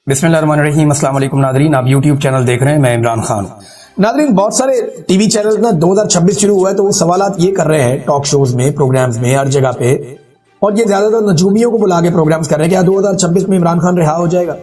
बिस्मिल्लाहिर्रहमानिर्रहीम। अस्सलाम वालेकुम नादरीन, आप यूट्यूब चैनल देख रहे हैं, मैं इमरान खान। नादरीन, बहुत सारे टीवी चैनल ना 2026 शुरू हुआ है तो वो सवालात ये कर रहे हैं टॉक शोज में, प्रोग्राम्स में, हर जगह पे, और ये ज्यादातर नजूमियों को बुला के प्रोग्राम्स कर रहे हैं। क्या 2026 में इमरान खान रिहा हो जाएगा?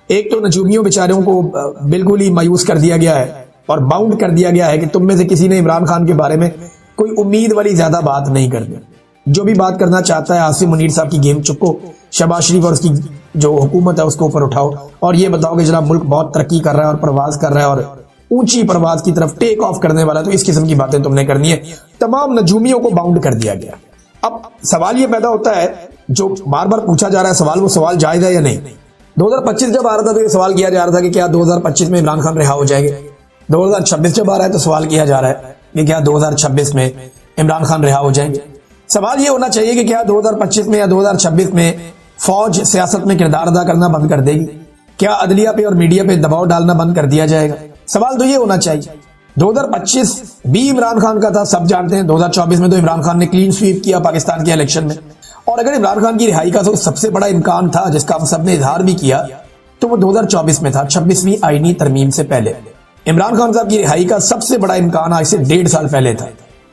एक तो नजूमियों बेचारों को बिल्कुल ही मायूस कर दिया गया है और बाउंड कर दिया गया है कि तुम में से किसी ने इमरान खान के बारे में कोई उम्मीद वाली ज्यादा बात नहीं करनी। जो भी बात करना चाहता है आसिम मुनीर साहब की गेम चुको, शहबाज शरीफ और उसकी जो हुकूमत है उसको ऊपर उठाओ और ये बताओ कि जनाब मुल्क बहुत तरक्की कर रहा है और प्रवास कर रहा है और ऊंची प्रवास की तरफ टेक ऑफ करने वाला है, तो इस किस्म की बातें तुमने करनी है। तमाम नजूमियों को बाउंड कर दिया गया। अब सवाल ये पैदा होता है, जो बार बार पूछा जा रहा है सवाल, वो सवाल जायज है या नहीं? 2025 जब आ रहा था तो ये सवाल किया जा रहा था कि क्या 2025 में इमरान खान रिहा हो जाएंगे। 2026 जब आ रहा है तो सवाल किया जा रहा है कि क्या 2026 में इमरान खान रिहा हो जाएंगे। सवाल ये होना चाहिए कि क्या 2025 में या 2026 में फौज सियासत में किरदार अदा करना बंद कर देगी? क्या अदलिया पे और मीडिया पे दबाव डालना बंद कर दिया जाएगा? सवाल तो ये होना चाहिए। 2025 भी इमरान खान का था, सब जानते हैं। 2024 में तो इमरान खान ने क्लीन स्वीप किया पाकिस्तान के इलेक्शन में, और अगर इमरान खान की रिहाई का तो सबसे बड़ा इम्कान था जिसका हम सब ने इजहार भी किया, तो वो 2024 में था, 26वीं आईनी तरमीम से पहले। इमरान खान साहब की रिहाई का सबसे बड़ा इम्कान आज से 1.5 साल पहले था,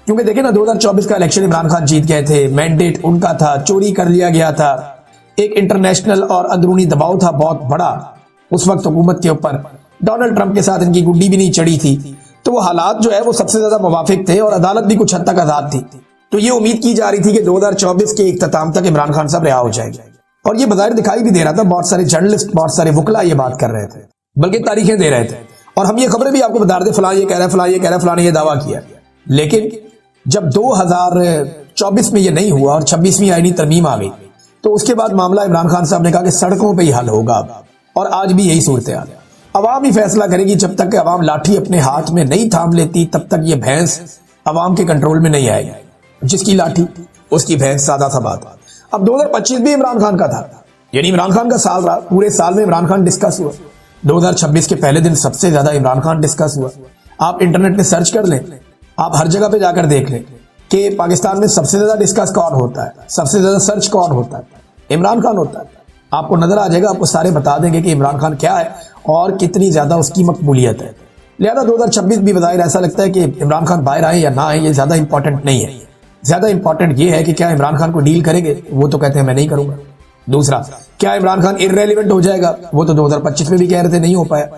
क्योंकि देखे ना 2024 का इलेक्शन इमरान खान जीत गए थे, मैंडेट उनका था, चोरी कर लिया गया था, एक इंटरनेशनल और अंदरूनी दबाव था बहुत बड़ा उस वक्त हुकूमत के ऊपर। डोनाल्ड ट्रंप के साथ इनकी गुड्डी भी नहीं चढ़ी थी, तो वो हालात जो है वो सबसे ज्यादा मुवाफिक थे और अदालत भी कुछ हद तक आजाद थी। तो ये उम्मीद की जा रही थी कि 2024 के इख्तिताम तक इमरान खान साहब रिहा हो जाएंगे, और ये बज़ाहिर दिखाई भी दे रहा था। बहुत सारे जर्नलिस्ट, बहुत सारे वकला ये बात कर रहे थे, बल्कि तारीखें दे रहे थे, और हम ये खबरें भी आपको बता रहे थे, फलां ये कह रहा है, फलां ये कह रहा है, फलां ने ये दावा किया। लेकिन जब 2024 में ये नहीं हुआ और 26वीं आईनी तरमीम आ गई, तो उसके बाद मामला इमरान खान साहब ने कहा कि सड़कों पे ही हल होगा अब, और आज भी यही सूरत हाल है। अवाम ही फैसला करेगी। जब तक अवाम लाठी अपने हाथ में नहीं थाम लेती तब तक ये भैंस अवाम के कंट्रोल में नहीं आएगी। जिसकी लाठी उसकी भैंस, सादा सा बात। अब 2025 भी इमरान खान का था, यानी इमरान खान का साल रहा। पूरे साल में इमरान खान डिस्कस हुआ। 2026 के पहले दिन सबसे ज्यादा इमरान खान डिस्कस हुआ। आप इंटरनेट पे सर्च कर लें, आप हर जगह पे जाकर देख लें कि पाकिस्तान में सबसे ज्यादा डिस्कस कौन होता है, सबसे ज्यादा सर्च कौन होता है, इमरान खान होता है। आपको नजर आ जाएगा, आपको सारे बता देंगे कि इमरान खान क्या है और कितनी ज्यादा उसकी मकबूलियत है। लिहाजा 2026 भी बज़ाहिर ऐसा लगता है कि इमरान खान बाहर आए या ना आए ये ज्यादा इंपॉर्टेंट नहीं है। ज्यादा इंपॉर्टेंट ये है कि क्या इमरान खान को डील करेंगे, वो तो कहते हैं मैं नहीं करूंगा। दूसरा, क्या इमरान खान इररेलेवेंट हो जाएगा, वो तो 2025 में भी कह रहे थे, नहीं हो पाया।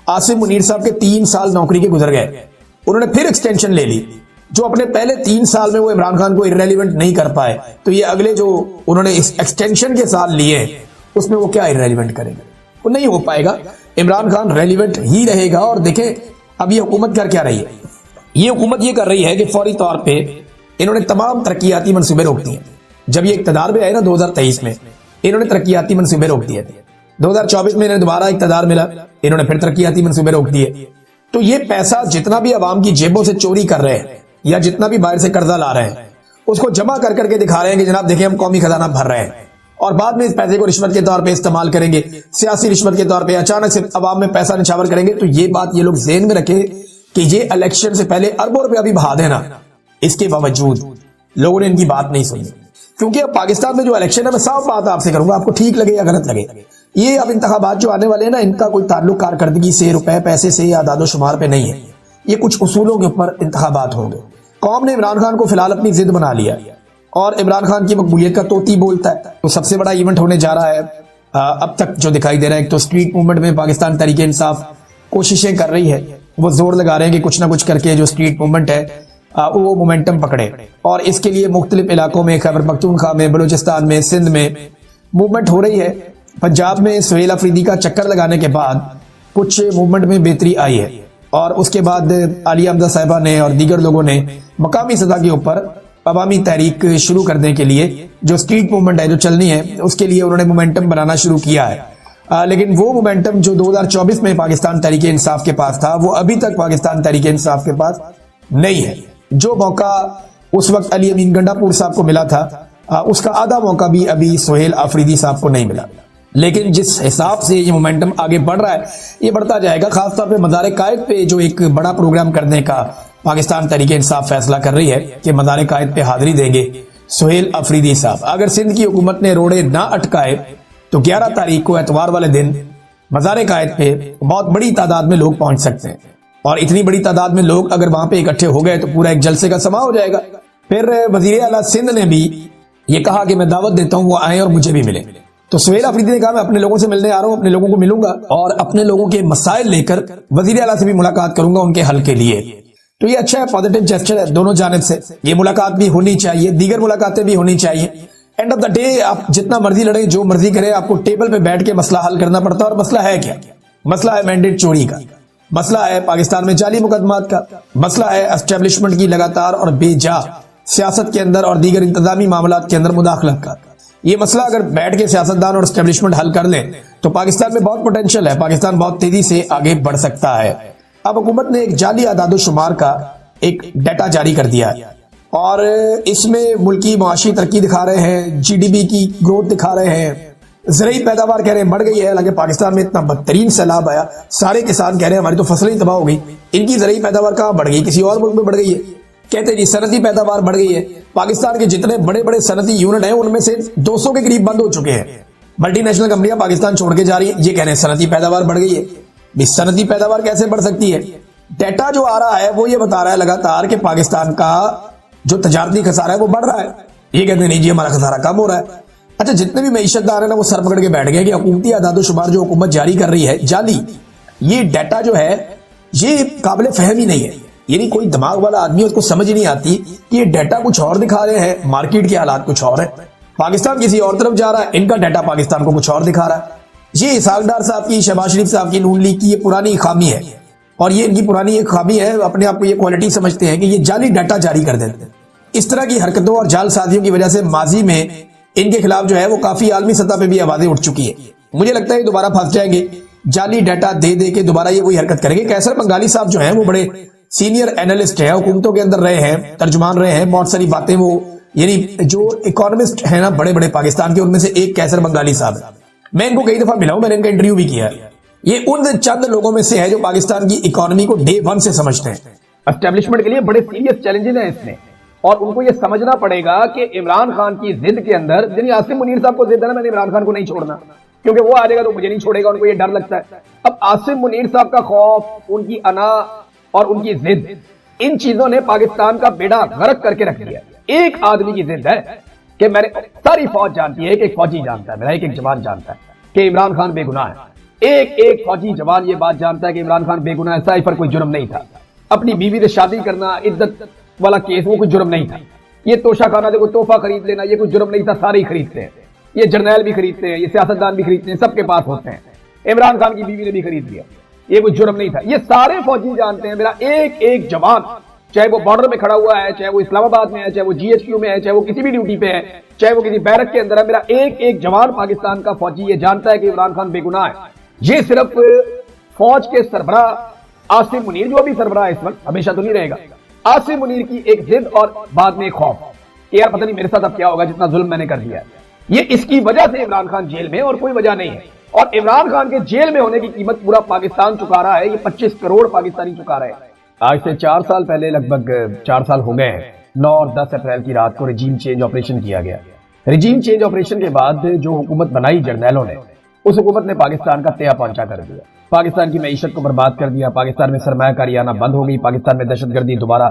आसिम मुनीर साहब के 3 साल नौकरी के गुजर गए, उन्होंने फिर एक्सटेंशन ले ली। जो अपने पहले 3 साल में वो इमरान खान को इररेलेवेंट नहीं कर पाए, तो ये अगले जो उन्होंने इस एक्सटेंशन के साल लिए उसमें वो क्या इररेलेवेंट करेंगे? वो नहीं हो पाएगा। इमरान खान रेलिवेंट ही रहेगा। और देखें अब ये हुकूमत कर क्या रही है। ये हुकूमत ये कर रही है कि फौरी तौर पे इन्होंने तमाम तरक्याती मंसूबे रोक दिए। जब ये इक्तदार में आए ना 2023 में, इन्होंने तरक्याती मंसूबे रोक दिए थे। 2024 में इन्हें दोबारा इक्तदार मिला, इन्होंने फिर तरक्याती मंसूबे रोक दिए। तो ये पैसा जितना भी अवाम की जेबों से चोरी कर रहे हैं या जितना भी बाहर से कर्जा ला रहे हैं, उसको जमा कर करके दिखा रहे हैं कि जनाब देखिए हम कौमी खजाना भर रहे हैं, और बाद में इस पैसे को रिश्वत के तौर पे इस्तेमाल करेंगे, सियासी रिश्वत के तौर पे अचानक से अवाम में पैसा निछावर करेंगे। तो ये बात ये लोग ज़हन में रखें कि ये इलेक्शन से पहले अरबों रुपया भी बहा देना, इसके बावजूद लोगों ने इनकी बात नहीं सुनी। क्योंकि अब पाकिस्तान में जो इलेक्शन है, मैं साफ बात आपसे करूंगा, आपको ठीक लगे या गलत लगे, ये अब इंतखाबात जो आने वाले हैं ना, इनका कोई ताल्लुक कारकर्दगी से, रुपए पैसे से या दादो शुमार पे नहीं है। ये कुछ उसूलों के ऊपर इंतखाबात होंगे। कौम ने इमरान खान को फिलहाल अपनी जिद बना लिया और इमरान खान की मकबूलियत का तोती बोलता है। तो सबसे बड़ा इवेंट होने जा रहा है अब तक जो दिखाई दे रहा है। एक तो स्ट्रीट मूवमेंट में पाकिस्तान तहरीक इंसाफ कोशिशें कर रही है, वो जोर लगा रहे हैं कि कुछ ना कुछ करके जो स्ट्रीट मूवमेंट है वो मोमेंटम पकड़े, और इसके लिए मुख्तलिफ इलाकों में, खैबर पख्तूनख्वा में, बलूचिस्तान में, सिंध में मूवमेंट हो रही है। पंजाब में सुहेल अफरीदी का चक्कर लगाने के बाद कुछ मूवमेंट में बेहतरी आई है, और उसके बाद आलिया हमजा साहिबा ने और दीगर लोगों ने मकामी सतह के ऊपर अवामी तहरीक शुरू करने के लिए जो स्ट्रीट मूवमेंट है जो चलनी है, उसके लिए उन्होंने मोमेंटम बनाना शुरू किया है। लेकिन वो मोमेंटम जो 2024 में पाकिस्तान तहरीक इंसाफ के पास था, वो अभी तक पाकिस्तान तहरीक इंसाफ के पास नहीं है। जो मौका उस वक्त अली अमीन गंडापुर साहब को मिला था, उसका आधा मौका भी अभी सुहेल अफरीदी साहब को नहीं मिला। लेकिन जिस हिसाब से ये मोमेंटम आगे बढ़ रहा है, ये बढ़ता जाएगा। खासतौर पे मज़ार कायद पे जो एक बड़ा प्रोग्राम करने का पाकिस्तान तहरीक इंसाफ फैसला कर रही है कि मज़ार कायद पे हाजिरी देंगे सुहेल अफरीदी साहब। अगर सिंध की हुकूमत ने रोड़े ना अटकाए तो 11 तारीख को एतवार वाले दिन मज़ार कायद पे बहुत बड़ी तादाद में लोग पहुंच सकते हैं, और इतनी बड़ी तादाद में लोग अगर वहां पे इकट्ठे हो गए तो पूरा एक जलसे का समा हो जाएगा। फिर वजीर आला सिंध ने भी ये कहा कि मैं दावत देता हूं वो आए और मुझे भी मिले। तो सुहेल अफरीदी ने कहा मैं अपने लोगों से मिलने आ रहा हूं, अपने लोगों को मिलूंगा और अपने लोगों के मसाइल लेकर वजीर आला से भी मुलाकात करूंगा उनके हल के लिए। तो ये अच्छा है, पॉजिटिव जेस्चर है दोनों जानिब से। ये मुलाकात भी होनी चाहिए, दीगर मुलाकातें भी होनी चाहिए। एंड ऑफ द डे आप जितना मर्जी लड़े, जो मर्जी करें, आपको टेबल पे बैठ के मसला हल करना पड़ता है। और मसला है क्या? मसला है मैंडेट चोरी का, मसला है पाकिस्तान में जाली मुकदमात का, मसला है एस्टेब्लिशमेंट की लगातार और बेजा सियासत के अंदर और दीगर इंतजामी मामलात के अंदर मुदाखलत का। ये मसला अगर बैठ के सियासतदान और एस्टेब्लिशमेंट हल कर लें तो पाकिस्तान में बहुत पोटेंशियल है, पाकिस्तान बहुत तेजी से आगे बढ़ सकता है। अब हुकूमत ने एक जाली आदादोशुमार का एक डाटा जारी कर दिया है और इसमें मुल्की मुआशी तरक्की दिखा रहे हैं, जीडीपी की ग्रोथ दिखा रहे हैं, ज़रूरी पैदावार कह रहे हैं बढ़ गई है। हालांकि पाकिस्तान में इतना बदतरीन सैलाब आया, सारे किसान कह रहे हैं हमारी तो फसलें ही तबाह हो गई। इनकी ज़रूरी पैदावार कहाँ बढ़ गई? किसी और मुल्क में बढ़ गई है। कहते जी सनती पैदावार बढ़ गई है। पाकिस्तान के जितने बड़े बड़े सनती यूनिट हैं उनमें से 200 के करीब बंद हो चुके हैं। मल्टीनेशनल कंपनियां पाकिस्तान छोड़ के जा रही है, ये कह रहे हैं सनती पैदावार बढ़ गई है। सनती पैदावार कैसे बढ़ सकती है? डेटा जो आ रहा है वो ये बता रहा है लगातार कि पाकिस्तान का जो तजारती खसारा है वो बढ़ रहा है। ये कहते हैं नहीं जी हमारा खसारा कम हो रहा है। अच्छा, जितने भी मईशतदार है ना वो सर पकड़ के बैठ गए कि हुकूमती आदादोशुमार जो हुकूमत जारी कर रही है जाली, ये डाटा जो है ये काबिल फहम ही नहीं है। यानी कोई दिमाग वाला आदमी उसको समझ ही नहीं आती कि ये डाटा कुछ और दिखा रहे हैं, मार्केट के हालात कुछ और है, पाकिस्तान किसी और तरफ जा रहा है, इनका डाटा पाकिस्तान को कुछ और दिखा रहा है। ये इसहाक डार साहब की, शहबाज शरीफ साहब की, नून लीग की ये पुरानी खामी है और ये इनकी पुरानी एक खामी है। अपने आप को ये क्वालिटी समझते हैं कि ये जाली डाटा जारी कर देते हैं। इस तरह की हरकतों और जाल साजियों की वजह से माजी में इनके खिलाफ जो है वो काफी आलमी सतह पे भी आवाजें उठ चुकी है। मुझे लगता है दोबारा फंस जाएंगे, जाली डाटा दे दे के दोबारा ये वही हरकत करेंगे। कैसर बंगाली साहब जो है वो बड़े सीनियर एनालिस्ट है, हुकूमतों के अंदर रहे हैं, तर्जुमान रहे हैं, बहुत सारी बातें वो यानी जो इकोनॉमिस्ट है ना बड़े बड़े पाकिस्तान के, उनमें से एक कैसर बंगाली साहब है। मैं इनको कई दफा मिला हूं, मैंने इनका इंटरव्यू भी किया है। ये उन चंद लोगों में से है जो पाकिस्तान की इकोनॉमी को डे वन से समझते हैं। एस्टेब्लिशमेंट के लिए बड़े सीरियस चैलेंजेस हैं इसमें, और उनको ये समझना पड़ेगा कि इमरान खान की जिद के अंदर, यानी आसिम मुनीर साहब को जिद है ना मैंने इमरान खान को नहीं छोड़ना, क्योंकि वो आ जाएगा तो मुझे नहीं छोड़ेगा, उनको ये डर लगता है। अब आसिम मुनीर साहब का खौफ, उनकी अना और उनकी जिद, इन चीजों ने पाकिस्तान का बेड़ा गर्क करके रख दिया। एक आदमी की जिद है कि मैंने, सारी फौज जानती है, एक फौजी जानता है, मेरा एक जवान जानता है कि इमरान खान बेगुनाह है। एक फौजी जवान ये बात जानता है कि इमरान खान बेगुनाह है, साइफर कोई जुर्म नहीं था, अपनी बीवी से शादी करना, इद्दत वाला केस, वो कोई जुर्म नहीं था, ये तोशा खाना देखो तोहफा खरीद लेना, ये कोई जुर्म नहीं था, सारे ही खरीदते हैं, ये जर्नैल भी खरीदते हैं, ये सियासतदान भी खरीदते हैं, सबके पास होते हैं। इमरान खान की बीवी ने भी खरीद लिया, ये कोई जुर्म नहीं था, ये सारे फौजी जानते हैं। मेरा एक जवान, चाहे वो बॉर्डर में खड़ा हुआ है, चाहे वो इस्लामाबाद में है, चाहे वो GHQ में है, चाहे वो किसी भी ड्यूटी पे है, चाहे वो किसी बैरक के अंदर है, मेरा एक जवान पाकिस्तान का फौजी ये जानता है कि इमरान खान बेगुनाह है। ये सिर्फ फौज के सरबराह आसिम मुनीर, जो अभी सरबराह इस वक्त, हमेशा तो नहीं रहेगा, आसिम मुनीर की एक जिद और बाद में एक खौफ कि यार पता नहीं मेरे साथ अब क्या होगा, जितना जुल्म मैंने कर दिया। ये इसकी वजह से इमरान खान जेल में, और कोई वजह नहीं है। और इमरान खान के जेल में होने की कीमत पूरा पाकिस्तान चुका रहा है, ये 25 करोड़ पाकिस्तानी चुका रहे हैं। आज से 4 साल पहले, लगभग 4 साल हो गए हैं, 9 और 10 अप्रैल की रात को रिजीम चेंज ऑपरेशन किया गया। रिजीम चेंज ऑपरेशन के बाद जो हुकूमत बनाई जर्नैलों ने, उस हुकूमत ने पाकिस्तान का तया पहुंचा कर दिया, पाकिस्तान की मईशत को बर्बाद कर दिया, पाकिस्तान में सरमायाकारी आना बंद हो गई, पाकिस्तान में दहशतगर्दी दोबारा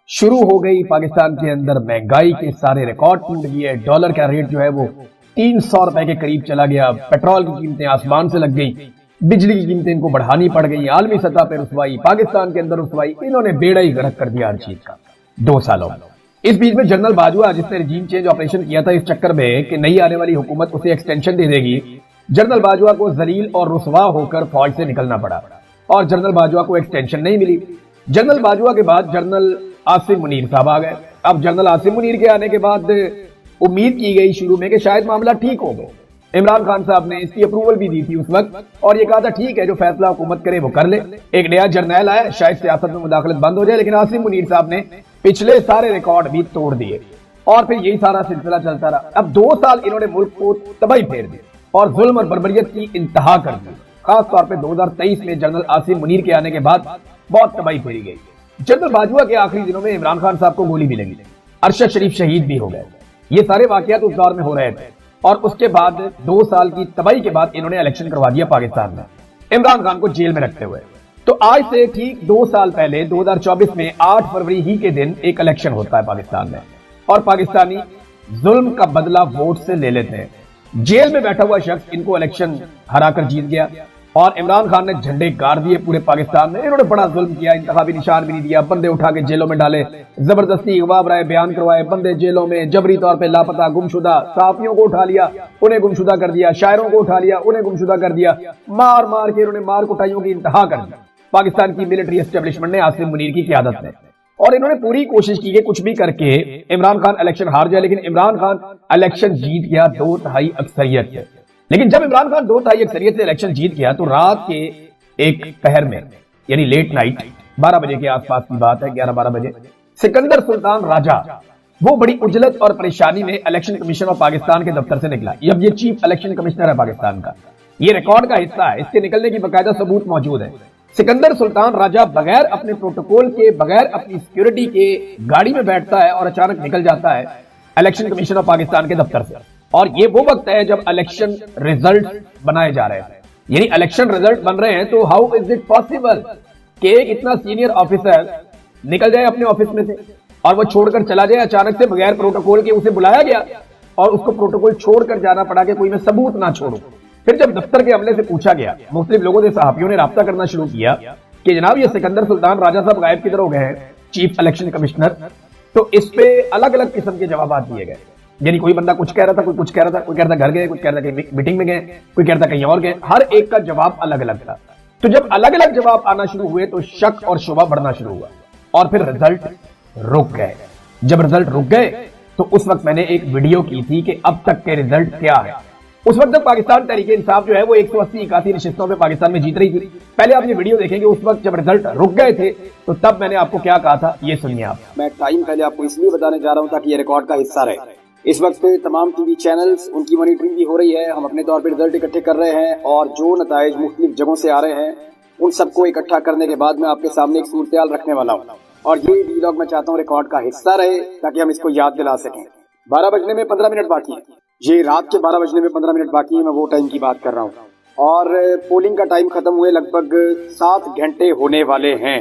शुरू हो गई, पाकिस्तान के अंदर महंगाई के सारे रिकॉर्ड टूट गए, डॉलर का रेट जो है वो 300 रुपए के करीब चला गया, पेट्रोल की कीमतें आसमान से लग गई, बिजली की कीमतें इनको बढ़ानी पड़ गई, आलमी सतह पर रुसवाई, पाकिस्तान के अंदर रुसवाई, इन्होंने बेड़ा ही गर्क कर दिया हर चीज का 2 सालों में। इस बीच में जनरल बाजवा, जिसने रिजीम चेंज ऑपरेशन किया था इस चक्कर में कि नई आने वाली हुकूमत उसे एक्सटेंशन दे देगी, जनरल बाजवा को जलील और रुसवा होकर फौज से निकलना पड़ा और जनरल बाजवा को एक्सटेंशन नहीं मिली। जनरल बाजवा के बाद जनरल आसिम मुनीर साहब आ गए। अब जनरल आसिम मुनीर के आने के बाद उम्मीद की गई शुरू में कि शायद मामला ठीक हो गया। इमरान खान साहब ने इसकी अप्रूवल भी दी थी उस वक्त और ये कहा था ठीक है, जो फैसला हुकूमत करे वो कर ले। एक नया जर्नैल आया, शायद सियासत में मुदाखलत बंद हो जाए, लेकिन आसिम मुनीर साहब ने पिछले सारे रिकॉर्ड भी तोड़ दिए और फिर यही सारा सिलसिला चलता रहा। अब 2 साल इन्होंने मुल्क को तबाही फेर दी और जुल्म और बर्बरियत की इंतहा कर दी। खासतौर पर 2023 में जनरल आसिम मुनीर के आने के बाद बहुत तबाही फेरी गई। जनरल बाजवा के आखिरी दिनों में इमरान खान साहब को गोली भी लगी, अरशद शरीफ शहीद भी हो गए। ये सारे वाकयात उस दौर में हो रहे थे और उसके बाद 2 साल की तबाही के बाद इन्होंने इलेक्शन करवा दिया पाकिस्तान में। इमरान खान को जेल में रखते हुए। तो आज से ठीक 2 साल पहले 2024 में 8 फरवरी ही के दिन एक इलेक्शन होता है पाकिस्तान में, और पाकिस्तानी जुल्म का बदला वोट से ले लेते हैं। जेल में बैठा हुआ शख्स इनको इलेक्शन हराकर जीत गया, और इमरान खान ने झंडे गाड़ दिए पूरे पाकिस्तान में। इन्होंने बड़ा जुल्म किया, इंतखाबी निशान भी नहीं दिया, बंदे उठा के जेलों में डाले, जबरदस्ती अगवा बराए बयान करवाए, बंदे जेलों में जबरी तौर पे लापता, गुमशुदा, सहाफियों को उठा लिया, उन्हें गुमशुदा कर दिया, शायरों को उठा लिया, उन्हें गुमशुदा कर दिया, मार मार के इन्होंने मार कुटाइयों की इंतहा कर दी पाकिस्तान की मिलिट्री एस्टेब्लिशमेंट ने आसिम मुनीर की क़यादत में। और इन्होंने पूरी कोशिश की कि कुछ भी करके इमरान खान इलेक्शन हार जाए, लेकिन इमरान खान इलेक्शन जीत गया 2/3 अक्सरियत से। लेकिन जब इमरान खान 2/3 अक्सरियत से इलेक्शन जीत गया तो रात के एक पहर में, यानी लेट नाइट 12 बजे के आसपास की बात है, 11-12 बजे, सिकंदर सुल्तान राजा वो बड़ी उजलत और परेशानी में इलेक्शन कमीशन ऑफ पाकिस्तान के दफ्तर से निकला। अब ये चीफ इलेक्शन कमिश्नर है पाकिस्तान का, ये रिकॉर्ड का हिस्सा है, इसके निकलने की बाकायदा सबूत मौजूद है। सिकंदर सुल्तान राजा बगैर अपने प्रोटोकॉल के, बगैर अपनी सिक्योरिटी के गाड़ी में बैठता है और अचानक निकल जाता है इलेक्शन कमीशन ऑफ पाकिस्तान के दफ्तर से। और ये वो वक्त है जब इलेक्शन रिजल्ट बनाए जा रहे हैं, यानी इलेक्शन रिजल्ट बन रहे हैं। तो हाउ इज इट पॉसिबल कि एक इतना सीनियर ऑफिसर निकल जाए अपने ऑफिस में से और वो छोड़कर चला जाए अचानक से, बगैर प्रोटोकॉल के उसे बुलाया गया और उसको प्रोटोकॉल छोड़कर जाना पड़ा कि कोई मैं सबूत ना छोड़ू। फिर जब दफ्तर के अमले से पूछा गया, मुख्तलिफ लोगों से, सहाफियों ने राब्ता करना शुरू किया कि जनाब ये सिकंदर सुल्तान राजा साहब गायब किधर हो गए हैं, चीफ इलेक्शन कमिश्नर। तो इस पे अलग अलग किस्म के जवाब दिए गए, यानी कोई बंदा कुछ कह रहा था, कोई कुछ कह रहा था, कोई कह रहा था घर गए, कुछ कह रहा था कहीं मीटिंग में गए, कोई कह रहा था कहीं और गए, हर एक का जवाब अलग अलग था। तो जब अलग अलग जवाब आना शुरू हुए तो शक और शुबा बढ़ना शुरू हुआ और फिर रिजल्ट रुक गए। जब रिजल्ट रुक गए तो उस वक्त मैंने एक वीडियो की थी कि अब तक के रिजल्ट क्या है। उस वक्त तक पाकिस्तान तहरीक इंसाफ जो है वो 180-81 नशिस्तों पे पाकिस्तान में जीत रही थी। पहले आप ये वीडियो देखेंगे, उस वक्त जब रिजल्ट रुक गए थे तो तब मैंने आपको क्या कहा था, ये सुनिए आप। मैं टाइम पहले आपको इसलिए बताने जा रहा हूँ ताकि ये रिकॉर्ड का हिस्सा रहे। इस वक्त तमाम टीवी चैनल्स, उनकी मॉनिटरिंग भी हो रही है, हम अपने तौर पर रिजल्ट इकट्ठे कर रहे हैं और जो नताइज मुख्तलिफ जगहों से आ रहे हैं उन सबको इकट्ठा करने के बाद मैं आपके सामने एक सूरत रखने वाला हूँ। और ये वीलॉग मैं चाहता हूँ रिकॉर्ड का हिस्सा रहे ताकि हम इसको याद दिला सकें। 12 बजने में 15 मिनट बाकी है, ये रात के 12 बजने में 15 मिनट बाकी है, मैं वो टाइम की बात कर रहा हूँ। और पोलिंग का टाइम खत्म हुए लगभग 7 घंटे होने वाले हैं।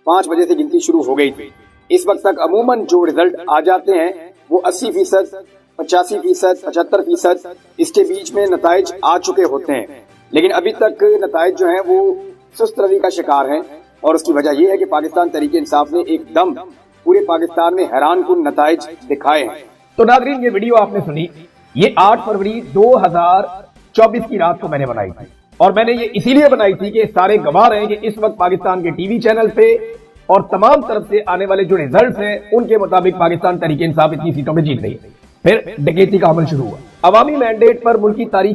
5 बजे से गिनती शुरू हो गई थी। इस वक्त तक अमूमन जो रिजल्ट आ जाते हैं वो 80%, 85%, 75% इसके बीच में नताइज आ चुके होते हैं, लेकिन अभी तक नताइज जो हैं वो सुस्त रवि का शिकार हैं। और उसकी वजह यह है कि पाकिस्तान तहरीक इंसाफ ने एकदम पूरे पाकिस्तान में हैरान कुन नताइज दिखाए हैं। तो नाज़रीन ये वीडियो आपने सुनी, ये 8 फरवरी 2024 की रात को मैंने बनाई थी और मैंने ये इसीलिए बनाई थी कि सारे गवाह रहे कि इस वक्त पाकिस्तान के टीवी चैनल पे और तमाम तरफ से आने वाले जो रिजल्ट्स हैं उनके मुताबिक पाकिस्तान तहरीक इंसाफ इतनी सीटों पे जीत रही है। फिर डकैती का अमल शुरू हुआ, अवामी मैंडेट पर मुल्की तारीख